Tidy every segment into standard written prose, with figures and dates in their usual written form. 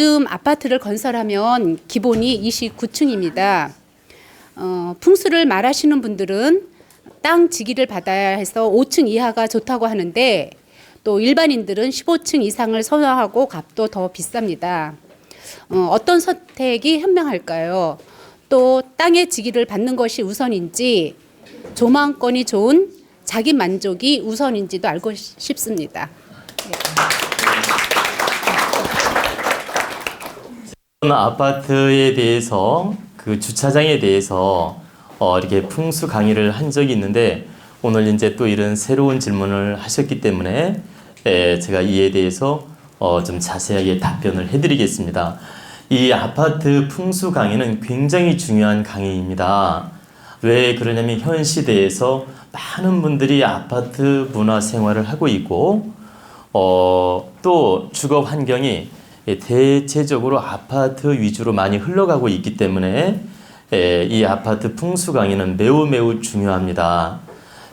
요즘 아파트를 건설하면 기본이 29층입니다. 풍수를 말하시는 분들은 땅 지기를 받아야 해서 5층 이하가 좋다고 하는데 또 일반인들은 15층 이상을 선호하고 값도 더 비쌉니다. 어떤 선택이 현명할까요? 또 땅의 지기를 받는 것이 우선인지 조망권이 좋은 자기 만족이 우선인지도 알고 싶습니다. 아파트에 대해서 그 주차장에 대해서 이렇게 풍수 강의를 한 적이 있는데 오늘 이제 또 이런 새로운 질문을 하셨기 때문에 제가 이에 대해서 좀 자세하게 답변을 해드리겠습니다. 이 아파트 풍수 강의는 굉장히 중요한 강의입니다. 왜 그러냐면 현 시대에서 많은 분들이 아파트 문화 생활을 하고 있고 또 주거 환경이 대체적으로 아파트 위주로 많이 흘러가고 있기 때문에 이 아파트 풍수 강의는 매우 중요합니다.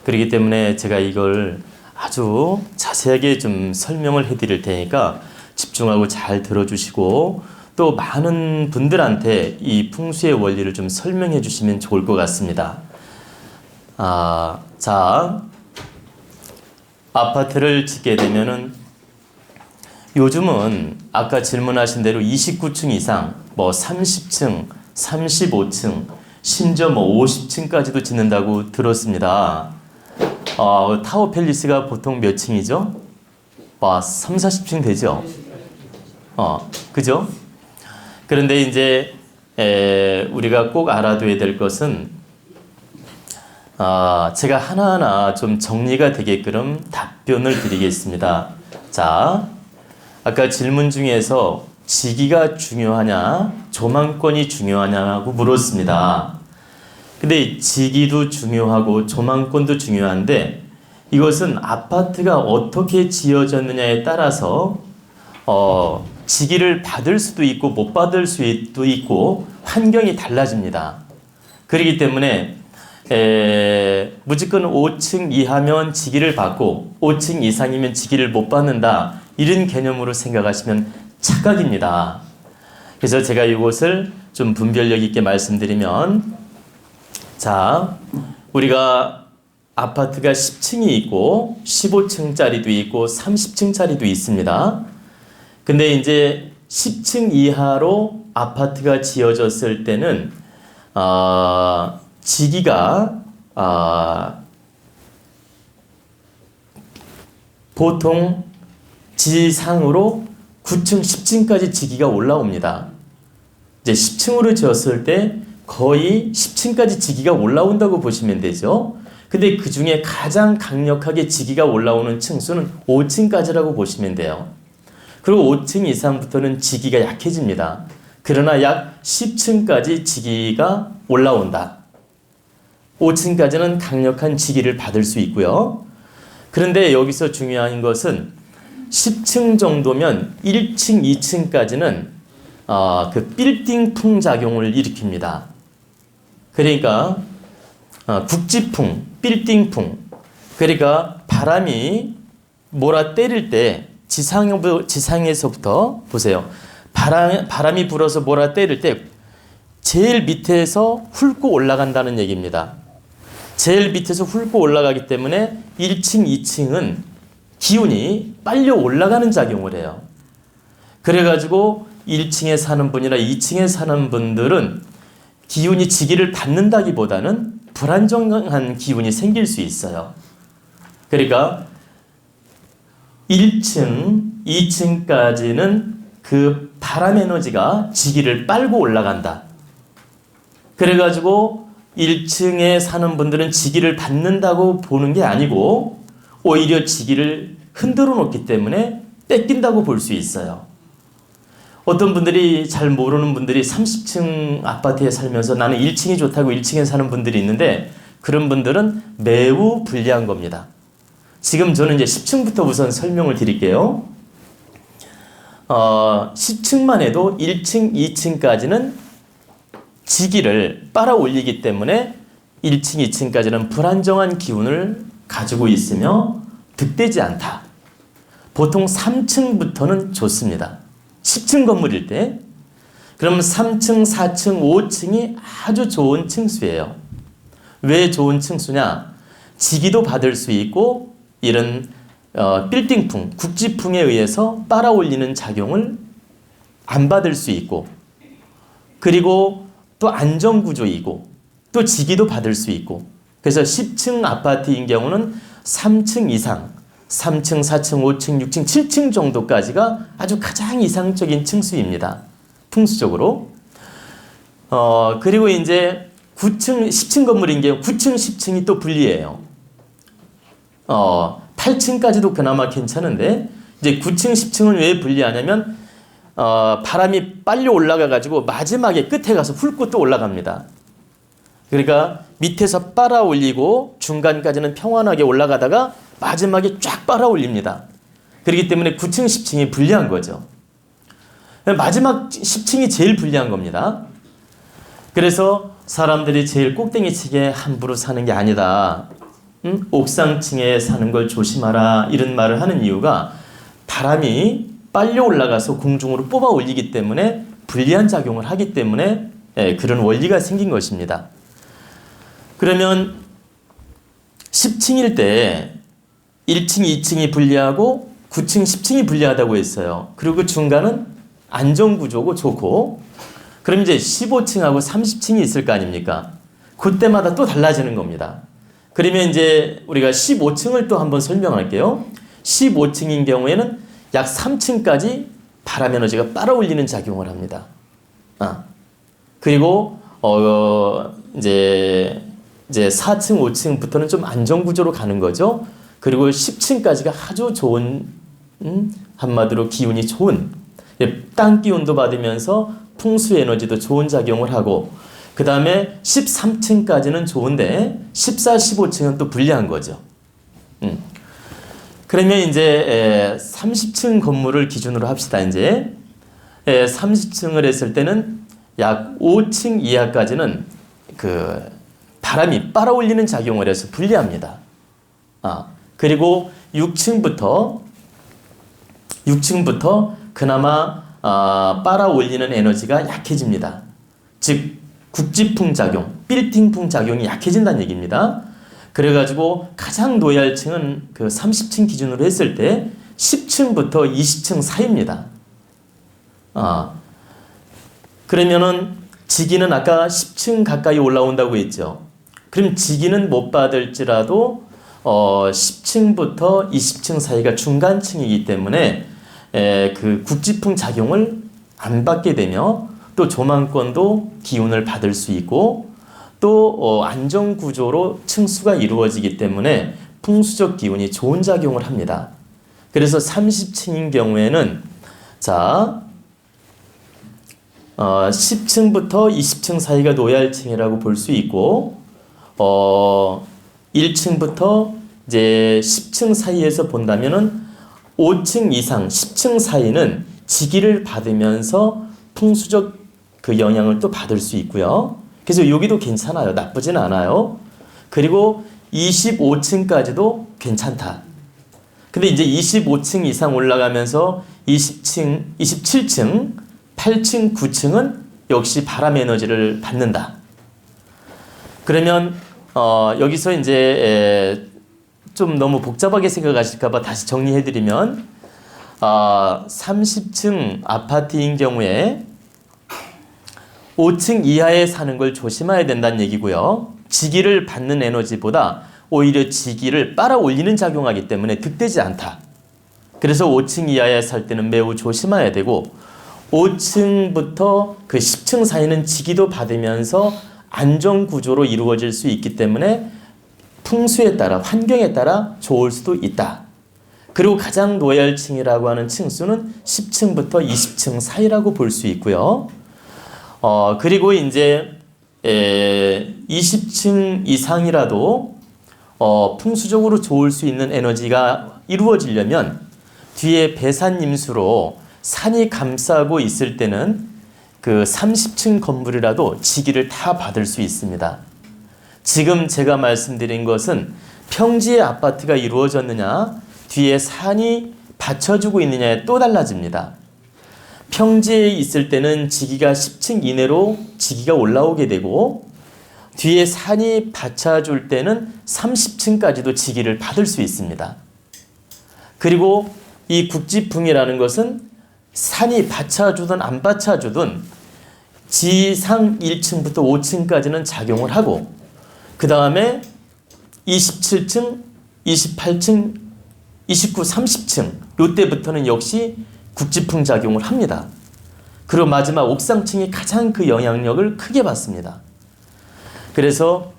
그렇기 때문에 제가 이걸 아주 자세하게 좀 설명을 해드릴 테니까 집중하고 잘 들어주시고 또 많은 분들한테 이 풍수의 원리를 좀 설명해 주시면 좋을 것 같습니다. 자, 아파트를 짓게 되면은 요즘은 아까 질문하신 대로 29층 이상, 뭐 30층, 35층, 심지어 뭐 50층까지도 짓는다고 들었습니다. 타워 팰리스가 보통 몇 층이죠? 3, 40층 되죠? 그죠? 그런데 이제 우리가 꼭 알아둬야 될 것은 제가 하나하나 좀 정리가 되게끔 답변을 드리겠습니다. 자, 아까 질문 중에서 지기가 중요하냐, 조망권이 중요하냐고 물었습니다. 근데 지기도 중요하고 조망권도 중요한데 이것은 아파트가 어떻게 지어졌느냐에 따라서 지기를 받을 수도 있고 못 받을 수도 있고 환경이 달라집니다. 그렇기 때문에 무조건 5층 이하면 지기를 받고 5층 이상이면 지기를 못 받는다. 이런 개념으로 생각하시면 착각입니다. 그래서 제가 이것을 좀 분별력 있게 말씀드리면 자, 우리가 아파트가 10층이 있고 15층짜리도 있고 30층짜리도 있습니다. 근데 이제 10층 이하로 아파트가 지어졌을 때는 지기가 보통 지상으로 9층, 10층까지 지기가 올라옵니다. 이제 10층으로 지었을 때 거의 10층까지 지기가 올라온다고 보시면 되죠. 근데 그 중에 가장 강력하게 지기가 올라오는 층수는 5층까지라고 보시면 돼요. 그리고 5층 이상부터는 지기가 약해집니다. 그러나 약 10층까지 지기가 올라온다. 5층까지는 강력한 지기를 받을 수 있고요. 그런데 여기서 중요한 것은 10층 정도면 1층, 2층까지는 그 빌딩풍 작용을 일으킵니다. 그러니까 국지풍, 빌딩풍. 그러니까 바람이 몰아 때릴 때 지상에서부터 보세요. 바람이 불어서 몰아 때릴 때 제일 밑에서 훑고 올라간다는 얘기입니다. 제일 밑에서 훑고 올라가기 때문에 1층, 2층은 기운이 빨리 올라가는 작용을 해요. 그래가지고 1층에 사는 분이나 2층에 사는 분들은 기운이 지기를 받는다기보다는 불안정한 기운이 생길 수 있어요. 그러니까 1층, 2층까지는 그 바람 에너지가 지기를 빨고 올라간다. 그래가지고 1층에 사는 분들은 지기를 받는다고 보는 게 아니고 오히려 지기를 흔들어 놓기 때문에 뺏긴다고 볼 수 있어요. 어떤 분들이 잘 모르는 분들이 30층 아파트에 살면서 나는 1층이 좋다고 1층에 사는 분들이 있는데 그런 분들은 매우 불리한 겁니다. 지금 저는 이제 10층부터 우선 설명을 드릴게요. 10층만 해도 1층, 2층까지는 지기를 빨아 올리기 때문에 1층, 2층까지는 불안정한 기운을 가지고 있으며 득되지 않다. 보통 3층부터는 좋습니다. 10층 건물일 때, 그럼 3층, 4층, 5층이 아주 좋은 층수예요. 왜 좋은 층수냐? 지기도 받을 수 있고 이런 빌딩풍, 국지풍에 의해서 빨아올리는 작용을 안 받을 수 있고, 그리고 또 안정구조이고 또 지기도 받을 수 있고, 그래서 10층 아파트인 경우는 3층 이상, 3층, 4층, 5층, 6층, 7층 정도까지가 아주 가장 이상적인 층수입니다. 풍수적으로. 그리고 이제 9층, 10층 건물인 경우 9층, 10층이 또 불리해요. 8층까지도 그나마 괜찮은데 이제 9층, 10층은 왜 불리하냐면 바람이 빨리 올라가 가지고 마지막에 끝에 가서 훑고 또 올라갑니다. 그러니까 밑에서 빨아 올리고 중간까지는 평안하게 올라가다가 마지막에 쫙 빨아 올립니다. 그렇기 때문에 9층, 10층이 불리한 거죠. 마지막 10층이 제일 불리한 겁니다. 그래서 사람들이 제일 꼭대기층에 함부로 사는 게 아니다. 옥상층에 사는 걸 조심하라. 이런 말을 하는 이유가 바람이 빨리 올라가서 공중으로 뽑아 올리기 때문에 불리한 작용을 하기 때문에 그런 원리가 생긴 것입니다. 그러면 10층일 때 1층, 2층이 불리하고 9층, 10층이 불리하다고 했어요. 그리고 그 중간은 안정구조고 좋고, 그럼 이제 15층하고 30층이 있을 거 아닙니까? 그때마다 또 달라지는 겁니다. 그러면 이제 우리가 15층을 또 한번 설명할게요. 15층인 경우에는 약 3층까지 바람 에너지가 빨아올리는 작용을 합니다. 그리고 이제 4층, 5층부터는 좀 안정구조로 가는 거죠. 그리고 10층까지가 아주 좋은, 한마디로 기운이 좋은, 땅 기운도 받으면서 풍수 에너지도 좋은 작용을 하고, 그 다음에 13층까지는 좋은데 14, 15층은 또 불리한 거죠. 그러면 이제 30층 건물을 기준으로 합시다. 이제 30층을 했을 때는 약 5층 이하까지는 그 바람이 빨아올리는 작용을 해서 불리합니다. 그리고 6층부터 그나마 빨아올리는 에너지가 약해집니다. 즉 국지풍 작용, 빌딩풍 작용이 약해진다는 얘기입니다. 그래가지고 가장 노열층은 그 30층 기준으로 했을 때 10층부터 20층 사이입니다. 그러면은 지기는 아까 10층 가까이 올라온다고 했죠. 그럼 지기는 못 받을지라도 10층부터 20층 사이가 중간층이기 때문에 그 국지풍 작용을 안 받게 되며 또 조망권도 기운을 받을 수 있고 또 안정구조로 층수가 이루어지기 때문에 풍수적 기운이 좋은 작용을 합니다. 그래서 30층인 경우에는 10층부터 20층 사이가 노열층이라고 볼 수 있고 1층부터 이제 10층 사이에서 본다면은 5층 이상 10층 사이는 지기를 받으면서 풍수적 그 영향을 또 받을 수 있고요. 그래서 여기도 괜찮아요. 나쁘진 않아요. 그리고 25층까지도 괜찮다. 근데 이제 25층 이상 올라가면서 20층, 27층, 8층, 9층은 역시 바람 에너지를 받는다. 그러면 여기서 이제 좀 너무 복잡하게 생각하실까봐 다시 정리해드리면 30층 아파트인 경우에 5층 이하에 사는 걸 조심해야 된다는 얘기고요. 지기를 받는 에너지보다 오히려 지기를 빨아올리는 작용하기 때문에 득되지 않다. 그래서 5층 이하에 살 때는 매우 조심해야 되고 5층부터 그 10층 사이는 지기도 받으면서 안정구조로 이루어질 수 있기 때문에 풍수에 따라 환경에 따라 좋을 수도 있다. 그리고 가장 노열층이라고 하는 층수는 10층부터 20층 사이라고 볼 수 있고요. 그리고 이제 20층 이상이라도 풍수적으로 좋을 수 있는 에너지가 이루어지려면 뒤에 배산임수로 산이 감싸고 있을 때는 그 30층 건물이라도 지기를 다 받을 수 있습니다. 지금 제가 말씀드린 것은 평지의 아파트가 이루어졌느냐, 뒤에 산이 받쳐주고 있느냐에 또 달라집니다. 평지에 있을 때는 지기가 10층 이내로 지기가 올라오게 되고 뒤에 산이 받쳐줄 때는 30층까지도 지기를 받을 수 있습니다. 그리고 이 국지풍이라는 것은 산이 받쳐주든 안 받쳐주든 지상 1층부터 5층까지는 작용을 하고 그 다음에 27층, 28층, 29, 30층 이때부터는 역시 국지풍 작용을 합니다. 그리고 마지막 옥상층이 가장 그 영향력을 크게 받습니다. 그래서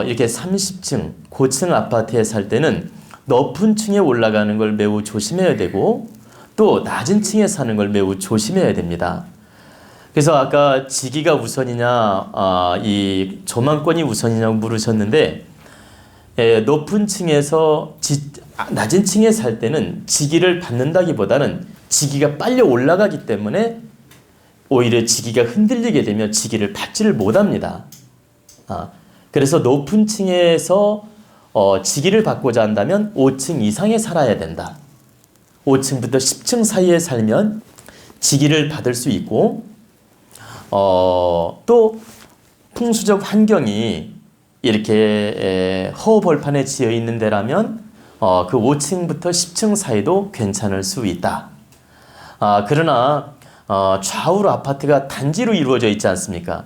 이렇게 30층, 고층 아파트에 살 때는 높은 층에 올라가는 걸 매우 조심해야 되고 또 낮은 층에 사는 걸 매우 조심해야 됩니다. 그래서 아까 지기가 우선이냐, 이 조망권이 우선이냐고 물으셨는데 높은 층에서 낮은 층에 살 때는 지기를 받는다기보다는 지기가 빨리 올라가기 때문에 오히려 지기가 흔들리게 되면 지기를 받지를 못합니다. 그래서 높은 층에서 지기를 받고자 한다면 5층 이상에 살아야 된다. 5층부터 10층 사이에 살면 지기를 받을 수 있고 또 풍수적 환경이 이렇게 허허벌판에 지어 있는 데라면 그 5층부터 10층 사이도 괜찮을 수 있다. 그러나 좌우로 아파트가 단지로 이루어져 있지 않습니까?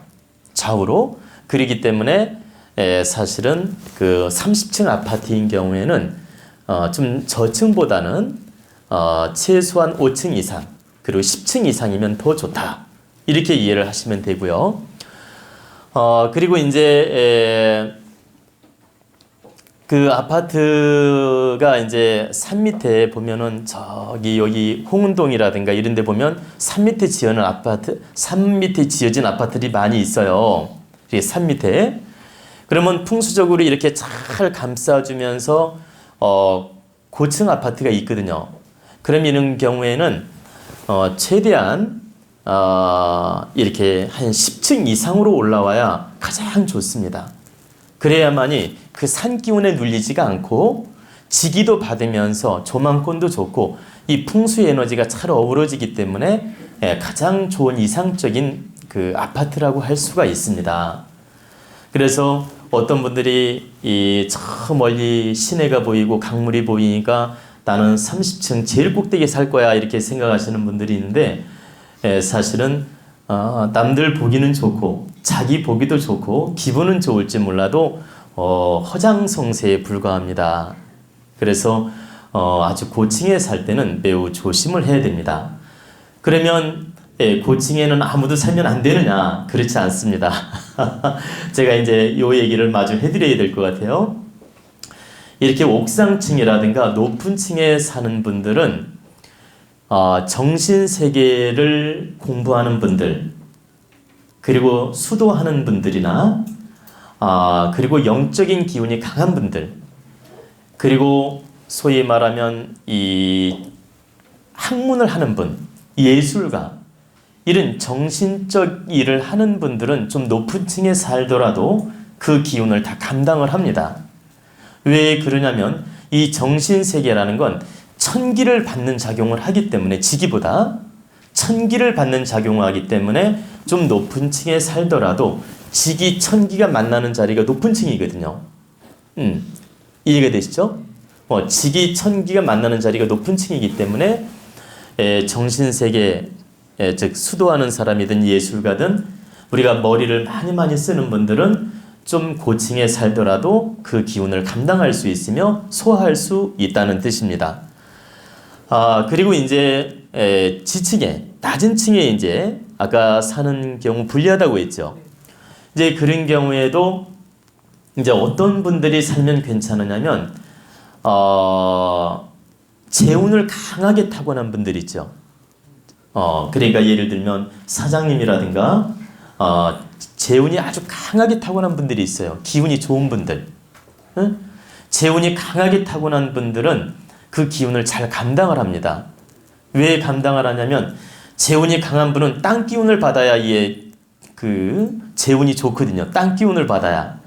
좌우로. 그렇기 때문에 사실은 그 30층 아파트인 경우에는 좀 저층보다는 최소한 5층 이상 그리고 10층 이상이면 더 좋다. 이렇게 이해를 하시면 되고요. 그리고 이제 그 아파트가 이제 산 밑에 보면은 저기 여기 홍은동이라든가 이런 데 보면 산 밑에 지어진 아파트들이 많이 있어요. 산 밑에. 그러면 풍수적으로 이렇게 잘 감싸주면서 고층 아파트가 있거든요. 그럼 이런 경우에는 최대한 이렇게 한 10층 이상으로 올라와야 가장 좋습니다. 그래야만이 그 산 기운에 눌리지가 않고 지기도 받으면서 조망권도 좋고 이 풍수 에너지가 잘 어우러지기 때문에 가장 좋은 이상적인 그 아파트라고 할 수가 있습니다. 그래서 어떤 분들이 저 멀리 시내가 보이고 강물이 보이니까 나는 30층 제일 꼭대기에 살 거야 이렇게 생각하시는 분들이 있는데 사실은 남들 보기는 좋고 자기 보기도 좋고 기분은 좋을지 몰라도 허장성세에 불과합니다. 그래서 아주 고층에 살 때는 매우 조심을 해야 됩니다. 그러면 고층에는 아무도 살면 안 되느냐? 그렇지 않습니다. 제가 이제 이 얘기를 마저 해드려야 될 것 같아요. 이렇게 옥상층이라든가 높은 층에 사는 분들은 정신세계를 공부하는 분들, 그리고 수도하는 분들이나 그리고 영적인 기운이 강한 분들, 그리고 소위 말하면 이 학문을 하는 분, 예술가, 이런 정신적 일을 하는 분들은 좀 높은 층에 살더라도 그 기운을 다 감당을 합니다. 왜 그러냐면 이 정신세계라는 건 천기를 받는 작용을 하기 때문에 지기보다 천기를 받는 작용을 하기 때문에 좀 높은 층에 살더라도 지기 천기가 만나는 자리가 높은 층이거든요. 이해가 되시죠? 지기 천기가 만나는 자리가 높은 층이기 때문에 정신세계 즉 수도하는 사람이든 예술가든 우리가 머리를 많이 쓰는 분들은 좀 고층에 살더라도 그 기운을 감당할 수 있으며 소화할 수 있다는 뜻입니다. 그리고 이제 지층에 낮은 층에 이제 아까 사는 경우 불리하다고 했죠. 이제 그런 경우에도 이제 어떤 분들이 살면 괜찮으냐면 재운을 강하게 타고난 분들 있죠. 그러니까 예를 들면 사장님이라든가 재운이 아주 강하게 타고난 분들이 있어요. 기운이 좋은 분들. 응? 재운이 강하게 타고난 분들은 그 기운을 잘 감당을 합니다. 왜 감당을 하냐면 재운이 강한 분은 땅 기운을 받아야 그 재운이 좋거든요. 땅 기운을 받아야.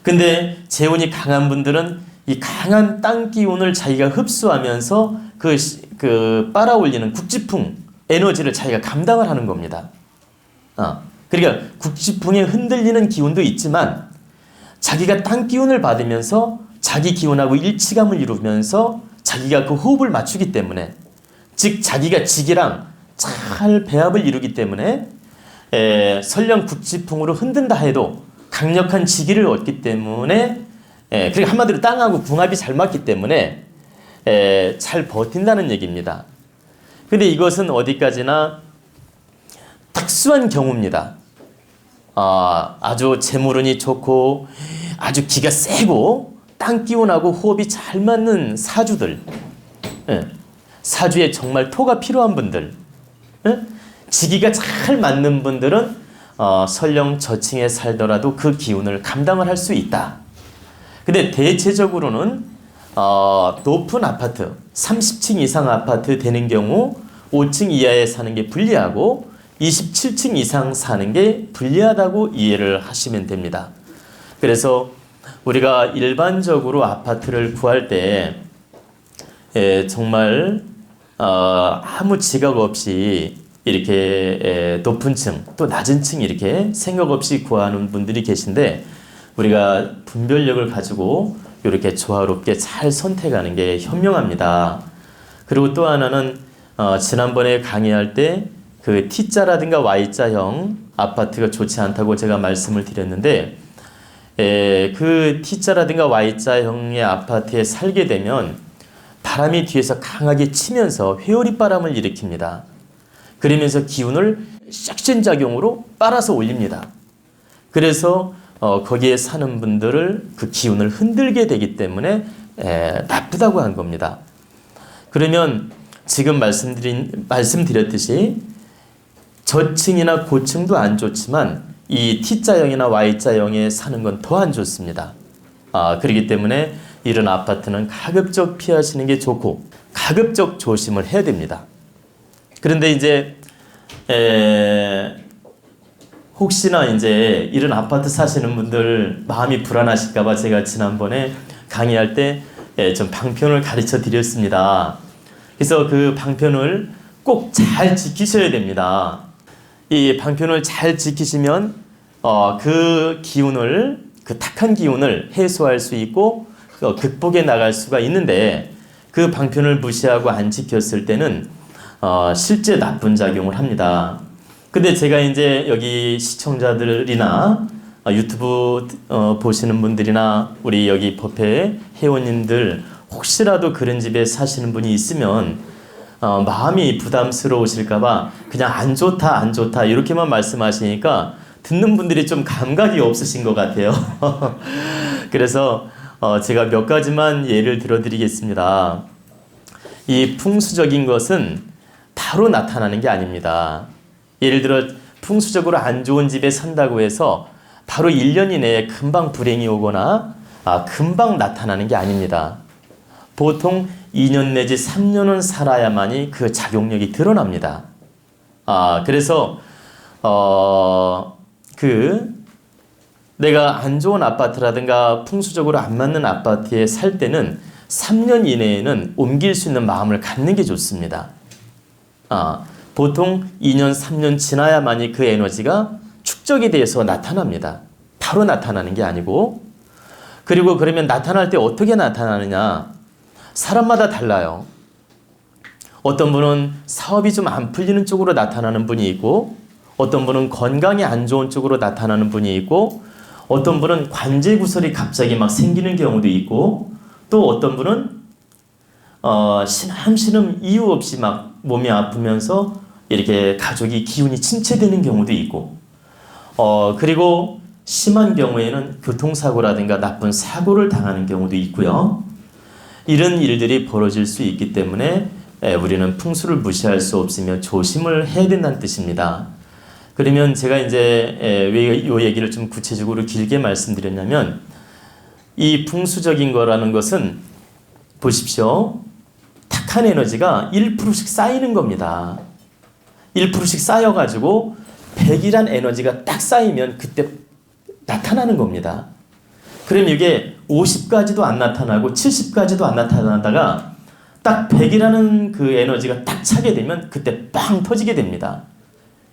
근데 재운이 강한 분들은 이 강한 땅 기운을 자기가 흡수하면서 그 빨아올리는 국지풍, 에너지를 자기가 감당을 하는 겁니다. 그러니까 국지풍에 흔들리는 기운도 있지만 자기가 땅 기운을 받으면서 자기 기운하고 일치감을 이루면서 자기가 그 호흡을 맞추기 때문에, 즉 자기가 지기랑 잘 배합을 이루기 때문에 설령 국지풍으로 흔든다 해도 강력한 지기를 얻기 때문에, 그러니까 한마디로 땅하고 궁합이 잘 맞기 때문에 잘 버틴다는 얘기입니다. 근데 이것은 어디까지나 특수한 경우입니다. 아주 재물운이 좋고 아주 기가 세고 땅 기운하고 호흡이 잘 맞는 사주들, 사주에 정말 토가 필요한 분들, 지기가 잘 맞는 분들은 설령 저층에 살더라도 그 기운을 감당을 할 수 있다. 근데 대체적으로는 높은 아파트, 30층 이상 아파트 되는 경우 5층 이하에 사는 게 불리하고 27층 이상 사는 게 불리하다고 이해를 하시면 됩니다. 그래서 우리가 일반적으로 아파트를 구할 때 정말 아무 지각 없이 이렇게 높은 층 또 낮은 층 이렇게 생각 없이 구하는 분들이 계신데, 우리가 분별력을 가지고 이렇게 조화롭게 잘 선택하는 게 현명합니다. 그리고 또 하나는 지난번에 강의할 때 그 T자라든가 Y자형 아파트가 좋지 않다고 제가 말씀을 드렸는데, 그 T자라든가 Y자형의 아파트에 살게 되면 바람이 뒤에서 강하게 치면서 회오리 바람을 일으킵니다. 그러면서 기운을 샥신작용으로 빨아서 올립니다. 그래서 거기에 사는 분들을 그 기운을 흔들게 되기 때문에 나쁘다고 한 겁니다. 그러면 지금 말씀드렸듯이 저층이나 고층도 안 좋지만 이 T자형이나 Y자형에 사는 건 더 안 좋습니다. 그렇기 때문에 이런 아파트는 가급적 피하시는 게 좋고 가급적 조심을 해야 됩니다. 그런데 이제 혹시나 이제 이런 아파트 사시는 분들 마음이 불안하실까봐 제가 지난번에 강의할 때 좀 방편을 가르쳐 드렸습니다. 그래서 그 방편을 꼭 잘 지키셔야 됩니다. 이 방편을 잘 지키시면 그 기운을, 그 탁한 기운을 해소할 수 있고 극복해 나갈 수가 있는데, 그 방편을 무시하고 안 지켰을 때는 실제 나쁜 작용을 합니다. 근데 제가 이제 여기 시청자들이나 유튜브 보시는 분들이나 우리 여기 법회 회원님들 혹시라도 그런 집에 사시는 분이 있으면 마음이 부담스러우실까봐 그냥 안 좋다 이렇게만 말씀하시니까 듣는 분들이 좀 감각이 없으신 것 같아요. 그래서 제가 몇 가지만 예를 들어드리겠습니다. 이 풍수적인 것은 바로 나타나는 게 아닙니다. 예를 들어 풍수적으로 안 좋은 집에 산다고 해서 바로 1년 이내에 금방 불행이 오거나 금방 나타나는 게 아닙니다. 보통 2년 내지 3년은 살아야만이 그 작용력이 드러납니다. 그래서 내가 안 좋은 아파트라든가 풍수적으로 안 맞는 아파트에 살 때는 3년 이내에는 옮길 수 있는 마음을 갖는 게 좋습니다. 보통 2년, 3년 지나야만이 그 에너지가 축적이 돼서 나타납니다. 바로 나타나는 게 아니고. 그리고 그러면 나타날 때 어떻게 나타나느냐? 사람마다 달라요. 어떤 분은 사업이 좀 안 풀리는 쪽으로 나타나는 분이 있고, 어떤 분은 건강이 안 좋은 쪽으로 나타나는 분이 있고, 어떤 분은 관제 구설이 갑자기 막 생기는 경우도 있고, 또 어떤 분은 시름시름 이유 없이 막 몸이 아프면서 이렇게 가족이 기운이 침체되는 경우도 있고, 그리고 심한 경우에는 교통사고라든가 나쁜 사고를 당하는 경우도 있고요. 이런 일들이 벌어질 수 있기 때문에 우리는 풍수를 무시할 수 없으며 조심을 해야 된다는 뜻입니다. 그러면 제가 이제 왜 이 얘기를 좀 구체적으로 길게 말씀드렸냐면, 이 풍수적인 거라는 것은 보십시오. 탁한 에너지가 1%씩 쌓이는 겁니다. 1%씩 쌓여가지고 100이란 에너지가 딱 쌓이면 그때 나타나는 겁니다. 그럼 이게 50까지도 안 나타나고 70까지도 안 나타나다가 딱 100이라는 그 에너지가 딱 차게 되면 그때 빵 터지게 됩니다.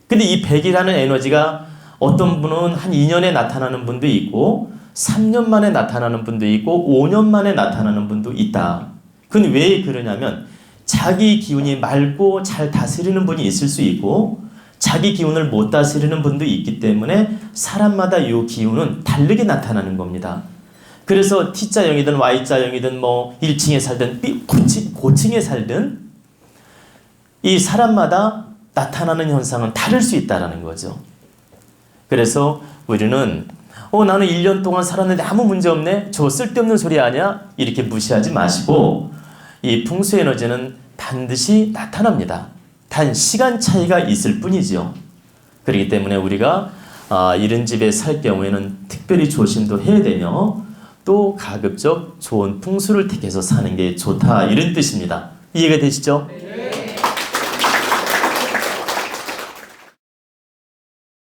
근데 이 100이라는 에너지가 어떤 분은 한 2년에 나타나는 분도 있고 3년 만에 나타나는 분도 있고 5년 만에 나타나는 분도 있다. 그건 왜 그러냐면 자기 기운이 맑고 잘 다스리는 분이 있을 수 있고 자기 기운을 못 다스리는 분도 있기 때문에 사람마다 이 기운은 다르게 나타나는 겁니다. 그래서 T자형이든 Y자형이든 뭐 1층에 살든 고층에 살든 이 사람마다 나타나는 현상은 다를 수 있다는 거죠. 그래서 우리는 나는 1년 동안 살았는데 아무 문제 없네? 저 쓸데없는 소리 아니야? 이렇게 무시하지 마시고 이 풍수 에너지는 반드시 나타납니다. 단 시간 차이가 있을 뿐이죠. 그렇기 때문에 우리가 이런 집에 살 경우에는 특별히 조심도 해야 되며 또 가급적 좋은 풍수를 택해서 사는 게 좋다 이런 뜻입니다. 이해가 되시죠? 네.